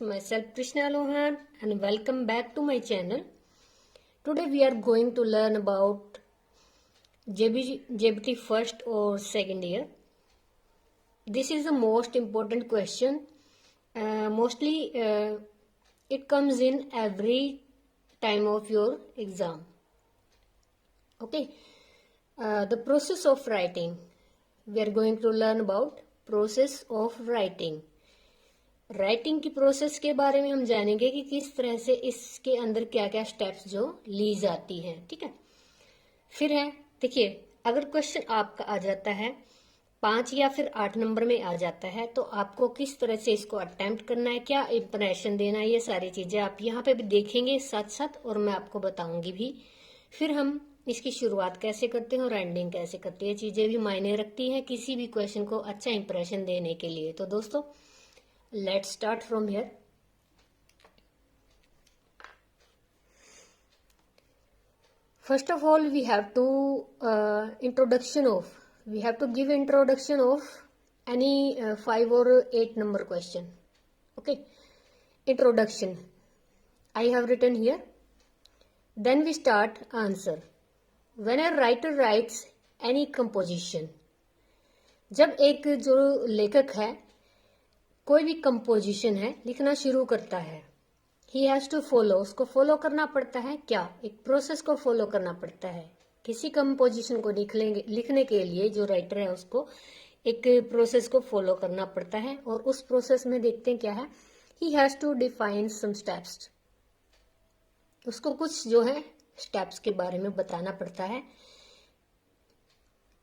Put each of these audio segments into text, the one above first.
myself Krishna Lohan and welcome back to my channel. Today we are going to learn about JBT first or second year. This is the most important question. Mostly it comes in every time of your exam. Okay. The process of writing. We are going to learn about process of writing. Writing की process के बारे में हम जानेंगे कि किस तरह से इसके अंदर क्या क्या स्टेप्स जो ली जाती हैं, ठीक है। फिर है, देखिए, अगर क्वेश्चन आपका आ जाता है 5 या फिर 8 नंबर में आ जाता है तो आपको किस तरह से इसको अटेम्प्ट करना है, क्या इंप्रेशन देना है, ये सारी चीजें आप यहाँ पे भी देखेंगे साथ साथ और मैं आपको बताऊंगी भी। फिर हम इसकी शुरुआत कैसे करते हैं और एंडिंग कैसे करते हैं, ये चीजें भी मायने रखती हैं किसी भी क्वेश्चन को अच्छा इंप्रेशन देने के लिए। तो दोस्तों, let's start from here. First of all, we have to give introduction of any 5 or 8 number question. Okay, introduction I have written here. Then we start answer. When a writer writes any composition, जब एक जो लेखक है कोई भी composition है लिखना शुरू करता है, ही हैज टू फॉलो, उसको फॉलो करना पड़ता है, क्या, एक प्रोसेस को फॉलो करना पड़ता है। किसी कंपोजिशन को लिखने के लिए जो राइटर है उसको एक प्रोसेस को फॉलो करना पड़ता है और उस प्रोसेस में देखते हैं क्या है, he has to define some steps, उसको कुछ जो है स्टेप्स के बारे में बताना पड़ता है,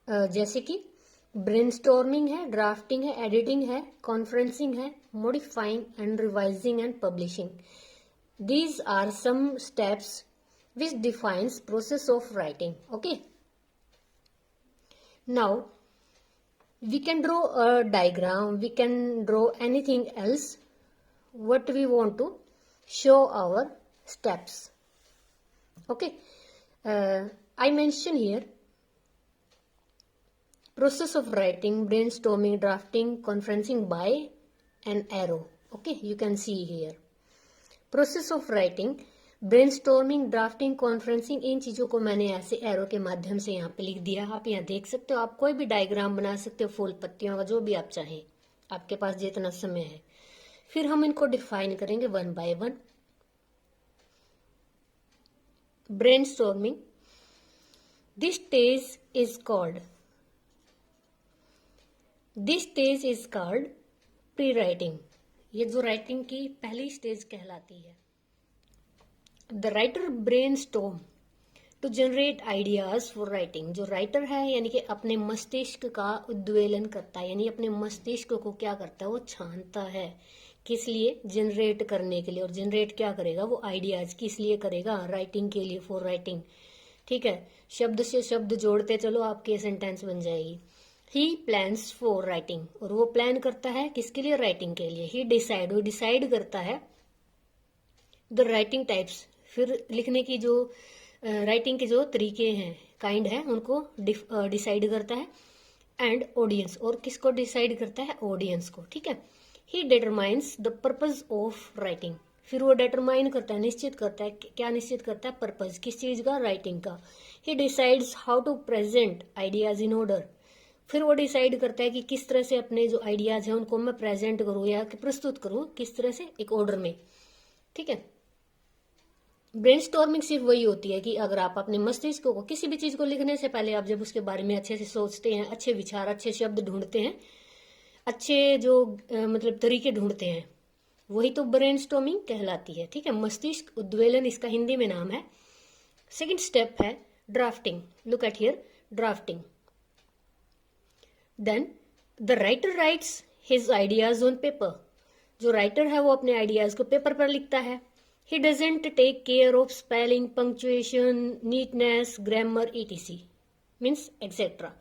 जैसे कि ब्रेनस्टॉर्मिंग है, ड्राफ्टिंग है, एडिटिंग है, कॉन्फ्रेंसिंग है, modifying and revising and publishing. These are some steps which defines process of writing. Okay, now we can draw a diagram, we can draw anything else what we want to show our steps. Okay, I mention here process of writing, brainstorming, drafting, conferencing by an arrow. Okay, you can see here process of writing, brainstorming, drafting, conferencing, इन चीजों को मैंने ऐसे arrow के माध्यम से यहाँ पे लिख दिया। आप यहाँ देख सकते हो, आप कोई भी डायग्राम बना सकते हो, फूल पत्तियों का, जो भी आप चाहें, आपके पास जितना समय है। फिर हम इनको डिफाइन करेंगे one by one. Brainstorming, this stage is called pre writing. ये जो राइटिंग की पहली स्टेज कहलाती है। The writer brainstorm to generate ideas for writing. जो राइटर है यानी कि अपने मस्तिष्क का उद्वेलन करता है, यानी अपने मस्तिष्क को क्या करता है, वो छानता है, किस लिए, जनरेट करने के लिए। और जनरेट क्या करेगा, वो आइडियाज किस लिए करेगा, राइटिंग के लिए, फॉर राइटिंग। ठीक है, शब्द से शब्द जोड़ते चलो, आपकी सेंटेंस बन जाएगी। ही प्लान्स फॉर राइटिंग, और वो प्लान करता है किसके लिए, राइटिंग के लिए। ही डिसाइड, वो डिसाइड करता है द राइटिंग टाइप्स, फिर लिखने की जो राइटिंग के जो तरीके हैं, काइंड है, उनको डिसाइड करता है। एंड ऑडियंस, और किसको डिसाइड करता है, ऑडियंस को। ठीक है, he determines the purpose of writing, फिर वो डिटरमाइन करता है, निश्चित करता है, क्या निश्चित करता है, पर्पज, किस चीज का, राइटिंग का। He decides how to present ideas in order, फिर वो डिसाइड करता है कि किस तरह से अपने जो आइडियाज हैं उनको मैं प्रेजेंट करूं या प्रस्तुत करूं, किस तरह से, एक ऑर्डर में। ठीक है, ब्रेनस्टॉर्मिंग सिर्फ वही होती है कि अगर आप अपने मस्तिष्क को, किसी भी चीज को लिखने से पहले आप जब उसके बारे में अच्छे से सोचते हैं, अच्छे विचार, अच्छे शब्द ढूंढते हैं, अच्छे जो मतलब तरीके ढूंढते हैं, वही तो ब्रेनस्टॉर्मिंग कहलाती है। ठीक है, मस्तिष्क उद्वेलन इसका हिंदी में नाम है। सेकेंड स्टेप है drafting. Look at here, drafting. Then the writer writes his ideas on paper. जो राइटर है वो अपने आइडियाज को पेपर पर लिखता है। He doesn't take care of spelling, punctuation, neatness, grammar, ETC, means etcetera.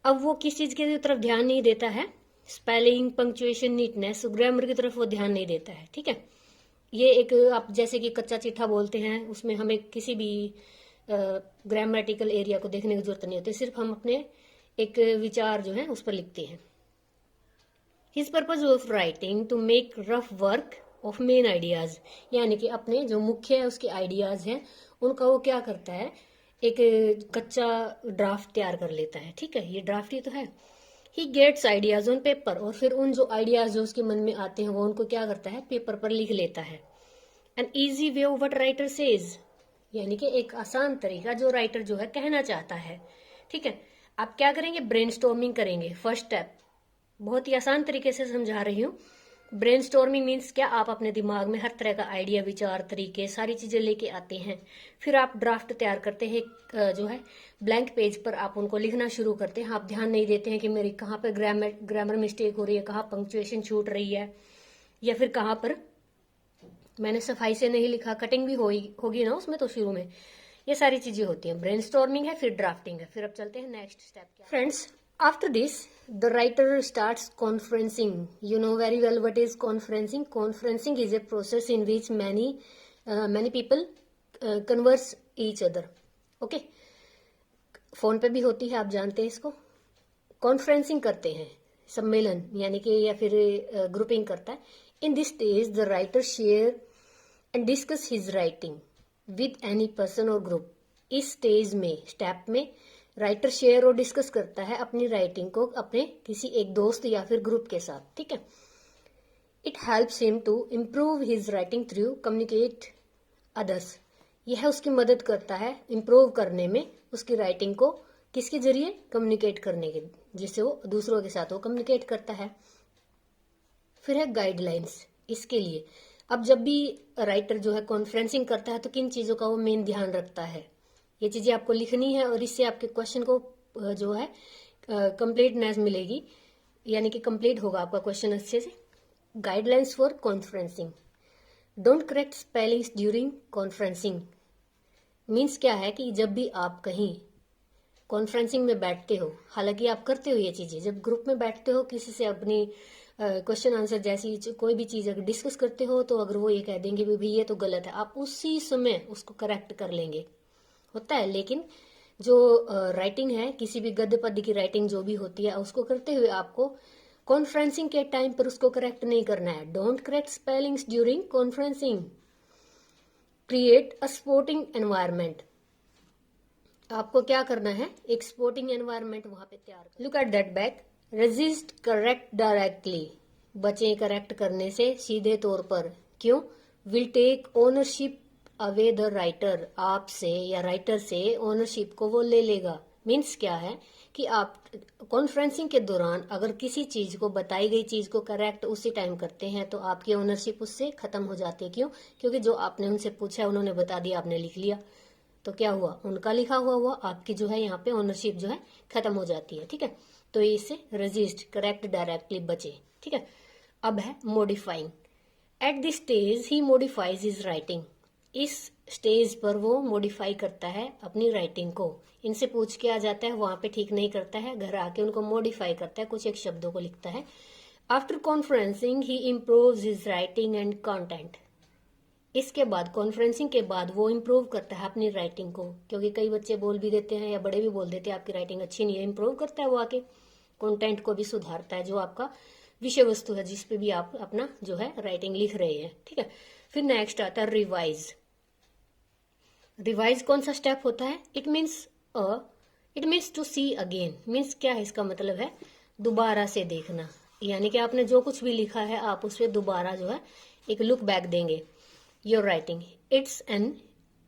अब वो किस चीज की तरफ ध्यान नहीं देता है, स्पेलिंग, पंक्चुएशन, नीटनेस, ग्रामर की तरफ वो ध्यान नहीं देता है। ठीक है, ये एक, आप जैसे कि कच्चा चिट्ठा बोलते हैं, उसमें हमें किसी भी ग्रामेटिकल एरिया को देखने की जरूरत नहीं होती, सिर्फ हम अपने एक विचार जो है उस पर लिखते हैं। His purpose of writing to make rough work of main ideas, यानी कि अपने जो मुख्य है उसके आइडियाज हैं उनका वो क्या करता है, एक कच्चा ड्राफ्ट तैयार कर लेता है। ठीक है, ये ड्राफ्ट ही तो है। He gets ideas on paper, और फिर उन जो आइडियाज जो उसके मन में आते हैं वो उनको क्या करता है, पेपर पर लिख लेता है। An easy way of what writer says, यानी कि एक आसान तरीका जो राइटर जो है कहना चाहता है। ठीक है, आप क्या करेंगे, ब्रेनस्टॉर्मिंग करेंगे। फर्स्ट स्टेप, बहुत ही आसान तरीके से समझा रही हूँ। ब्रेनस्टॉर्मिंग मीन्स क्या, आप अपने दिमाग में हर तरह का आइडिया, विचार, तरीके, सारी चीजें लेके आते हैं। फिर आप ड्राफ्ट तैयार करते हैं, जो है ब्लैंक पेज पर आप उनको लिखना शुरू करते हैं। आप ध्यान नहीं देते हैं कि मेरी कहाँ पर ग्रामर मिस्टेक हो रही है, कहाँ पंक्चुएशन छूट रही है, या फिर कहाँ पर मैंने सफाई से नहीं लिखा, कटिंग भी होगी ना उसमें, तो शुरू में ये सारी चीजें होती हैं। ब्रेनस्टॉर्मिंग है, फिर ड्राफ्टिंग है। फिर अब चलते हैं नेक्स्ट स्टेप क्या। Friends, after this the writer starts conferencing. You know very well what is conferencing. Conferencing is a process in which many people converse each other. Okay, phone पे भी होती है, आप जानते हैं इसको। कॉन्फ्रेंसिंग करते हैं, सम्मेलन यानी कि, या फिर ग्रुपिंग करता है। In this stage the writer share and discuss his writing with any person और ग्रुप। इस स्टेज में, स्टेप में, राइटर शेयर और डिस्कस करता है अपनी राइटिंग को अपने किसी एक दोस्त या फिर ग्रुप के साथ। ठीक है, it helps him to improve his writing through communicate others. यह उसकी मदद करता है इम्प्रूव करने में उसकी राइटिंग को, किसके जरिए, कम्युनिकेट करने के, जिससे वो दूसरों के साथ वो कम्युनिकेट करता है। फिर है गाइडलाइंस इसके लिए। अब जब भी राइटर जो है कॉन्फ्रेंसिंग करता है तो किन चीजों का वो मेन ध्यान रखता है, ये चीजें आपको लिखनी है, और इससे आपके क्वेश्चन को जो है कंप्लीटनेस मिलेगी, यानी कि कंप्लीट होगा आपका क्वेश्चन अच्छे से। Guidelines for conferencing. Don't correct spellings during conferencing. Means क्या है कि जब भी आप कहीं कॉन्फ्रेंसिंग में बैठते हो, हालांकि आप करते हो ये चीजें, जब ग्रुप में बैठते हो किसी से अपनी क्वेश्चन आंसर जैसी कोई भी चीज अगर डिस्कस करते हो, तो अगर वो ये कह देंगे भी ये तो गलत है, आप उसी समय उसको करेक्ट कर लेंगे, होता है। लेकिन जो राइटिंग है, किसी भी गद्य पद्य की राइटिंग जो भी होती है, उसको करते हुए आपको कॉन्फ्रेंसिंग के टाइम पर उसको करेक्ट नहीं करना है। Don't correct spellings during conferencing. Create a sporting environment. आपको क्या करना है, एक स्पोर्टिंग एनवायरमेंट वहां पे तैयार। Look at that back. Resist correct directly. बचें करेक्ट करने से सीधे तौर पर। क्यों? Will take ownership away the writer. आपसे या राइटर से ओनरशिप को वो ले लेगा। मीन्स क्या है कि आप कॉन्फ्रेंसिंग के दौरान अगर किसी चीज को, बताई गई चीज को करेक्ट उसी टाइम करते हैं तो आपकी ओनरशिप उससे खत्म हो जाती है। क्यों? क्योंकि जो आपने उनसे पूछा है उन्होंने बता दिया, आपने लिख लिया, तो क्या हुआ, उनका लिखा हुआ आपकी जो है यहाँ पे ओनरशिप जो है खत्म हो जाती है। ठीक है, तो इससे रेजिस्ट करेक्ट डायरेक्टली बचे। ठीक है, अब है modifying. At this stage he modifies his writing. इस स्टेज पर वो मॉडिफाई करता है अपनी राइटिंग को। इनसे पूछ के आ जाता है, वहां पे ठीक नहीं करता है, घर आके उनको मॉडिफाई करता है, कुछ एक शब्दों को लिखता है। After conferencing he improves his writing and content. इसके बाद, कॉन्फ्रेंसिंग के बाद वो इम्प्रूव करता है अपनी राइटिंग को, क्योंकि कई बच्चे बोल भी देते हैं या बड़े भी बोल देते हैं आपकी राइटिंग अच्छी नहीं है। इम्प्रूव करता है वो आके, कंटेंट को भी सुधारता है, जो आपका विषय वस्तु है जिस पे भी आप अपना जो है राइटिंग लिख रहे हैं। ठीक है, फिर नेक्स्ट आता है रिवाइज। रिवाइज कौन सा स्टेप होता है? It means to see again. Means क्या है, इसका मतलब है दोबारा से देखना, यानी कि आपने जो कुछ भी लिखा है आप उस पर दोबारा जो है एक लुक बैक देंगे your writing. It's an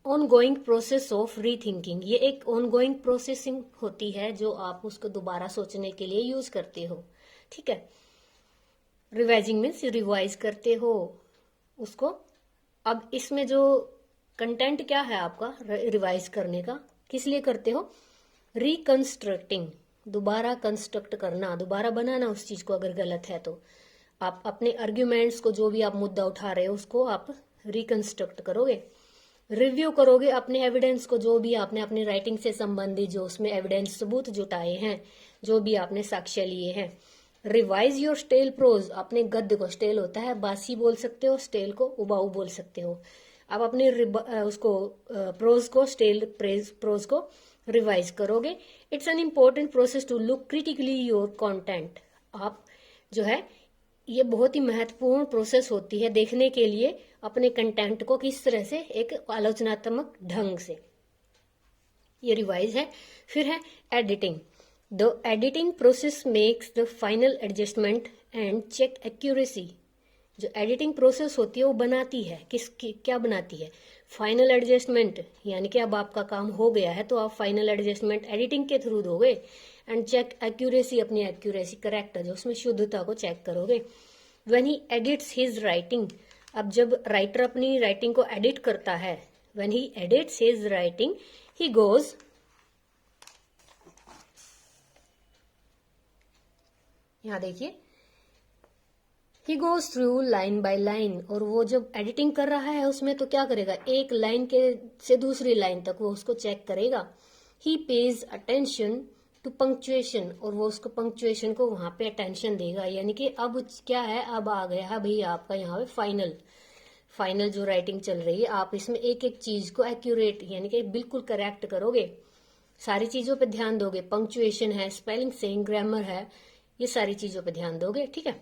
ongoing process of rethinking. ये एक ऑनगोइंग प्रोसेसिंग होती है जो आप उसको दोबारा सोचने के लिए यूज करते हो। ठीक है, रिवाइजिंग मीन्स रिवाइज करते हो उसको। अब इसमें जो कंटेंट क्या है आपका रिवाइज करने का, किस लिए करते हो? रिकंस्ट्रक्टिंग, दोबारा कंस्ट्रक्ट करना, दोबारा बनाना उस चीज को अगर गलत है तो। आप अपने आर्ग्यूमेंट्स को, जो भी आप मुद्दा उठा रहे हो उसको आप रिकंस्ट्रक्ट करोगे। रिव्यू करोगे अपने एविडेंस को, जो भी आपने अपनी राइटिंग से संबंधित जो उसमें एविडेंस सबूत जुटाए हैं, जो भी आपने साक्ष्य लिए हैं। Revise your stale prose. अपने गद्य को, स्टेल होता है बासी बोल सकते हो, स्टेल को उबाऊ बोल सकते हो। आप अपने उसको प्रोज को, स्टेल प्रोज को रिवाइज करोगे। It's an important process to look critically your content. आप जो है ये बहुत ही महत्वपूर्ण प्रोसेस होती है देखने के लिए अपने कंटेंट को किस तरह से एक आलोचनात्मक ढंग से। ये रिवाइज है। फिर है editing. The editing process makes the final adjustment and check accuracy. जो एडिटिंग प्रोसेस होती है वो बनाती है क्या बनाती है? फाइनल एडजस्टमेंट, यानी कि अब आपका काम हो गया है तो आप फाइनल एडजस्टमेंट एडिटिंग के थ्रू दोगे। एंड चेक एक्यूरेसी, अपनी एक्यूरेसी करेक्ट है जो उसमें शुद्धता को चेक करोगे। When he edits his writing, अब जब राइटर अपनी राइटिंग को एडिट करता है, when he edits his writing he goes, यहां देखिए, he goes through line by line, और वो जब एडिटिंग कर रहा है उसमें तो क्या करेगा, एक लाइन के से दूसरी लाइन तक वो उसको चेक करेगा। ही पेज अटेंशन टू पंक्चुएशन, और वो उसको पंक्चुएशन को वहां पे अटेंशन देगा। यानी कि अब क्या है, अब आ गया है भाई आपका यहाँ पे फाइनल जो राइटिंग चल रही है, आप इसमें एक एक चीज को एक्यूरेट यानी कि बिल्कुल करेक्ट करोगे, सारी चीजों पे ध्यान दोगे। पंक्चुएशन है, स्पेलिंग सेइंग, ग्रामर है, ये सारी चीजों पे ध्यान दोगे, ठीक है।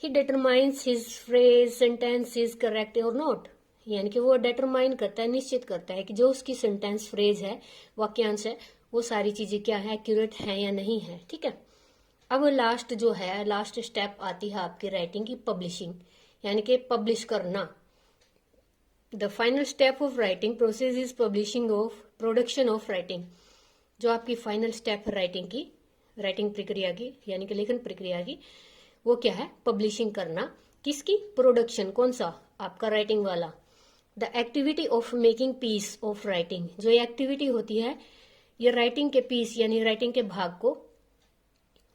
He determines his phrase sentence is correct और नॉट, यानी कि वो डिटरमाइन करता है, निश्चित करता है कि जो उसकी सेंटेंस फ्रेज है, वाक्यांश है, वो सारी चीजें क्या है, एक्यूरेट है या नहीं है, ठीक है। अब लास्ट जो है, लास्ट स्टेप आती है आपकी राइटिंग की पब्लिशिंग, यानी कि पब्लिश करना। The final step of writing process is publishing of production of writing. जो आपकी फाइनल स्टेप है राइटिंग की, राइटिंग प्रक्रिया की, यानी कि लेखन प्रक्रिया की, वो क्या है, पब्लिशिंग करना। किसकी? प्रोडक्शन, कौन सा? आपका राइटिंग वाला। The activity of making piece of writing, जो ये एक्टिविटी होती है, ये राइटिंग के पीस यानी राइटिंग के भाग को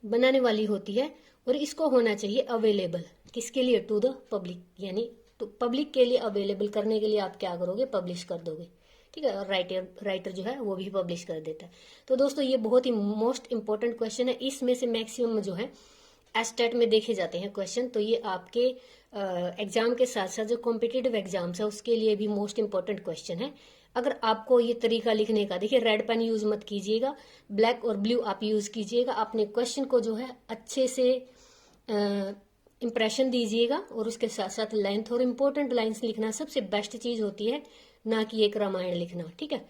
बनाने वाली होती है, और इसको होना चाहिए अवेलेबल, किसके लिए? टू द पब्लिक, यानी तो पब्लिक के लिए अवेलेबल करने के लिए आप क्या करोगे, पब्लिश कर दोगे, ठीक है। और राइटर जो है वो भी पब्लिश कर देता है। तो दोस्तों ये बहुत ही मोस्ट इंपॉर्टेंट क्वेश्चन है, इसमें से मैक्सिमम जो है एस्टेट में देखे जाते हैं क्वेश्चन। तो ये आपके एग्जाम के साथ साथ जो कॉम्पिटिटिव एग्जाम्स है उसके लिए भी मोस्ट इंपॉर्टेंट क्वेश्चन है। अगर आपको ये तरीका लिखने का, देखिए रेड पेन यूज मत कीजिएगा, ब्लैक और ब्लू आप यूज कीजिएगा। अपने क्वेश्चन को जो है अच्छे से इंप्रेशन दीजिएगा, और उसके साथ साथ लेंथ और इम्पोर्टेंट लाइंस लिखना सबसे बेस्ट चीज होती है, ना कि एक रामायण लिखना, ठीक है।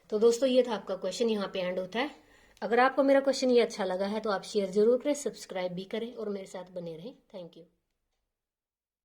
तो दोस्तों ये था आपका क्वेश्चन, यहाँ पे एंड होता है। अगर आपको मेरा क्वेश्चन ये अच्छा लगा है तो आप शेयर जरूर करें, सब्सक्राइब भी करें और मेरे साथ बने रहें। Thank you.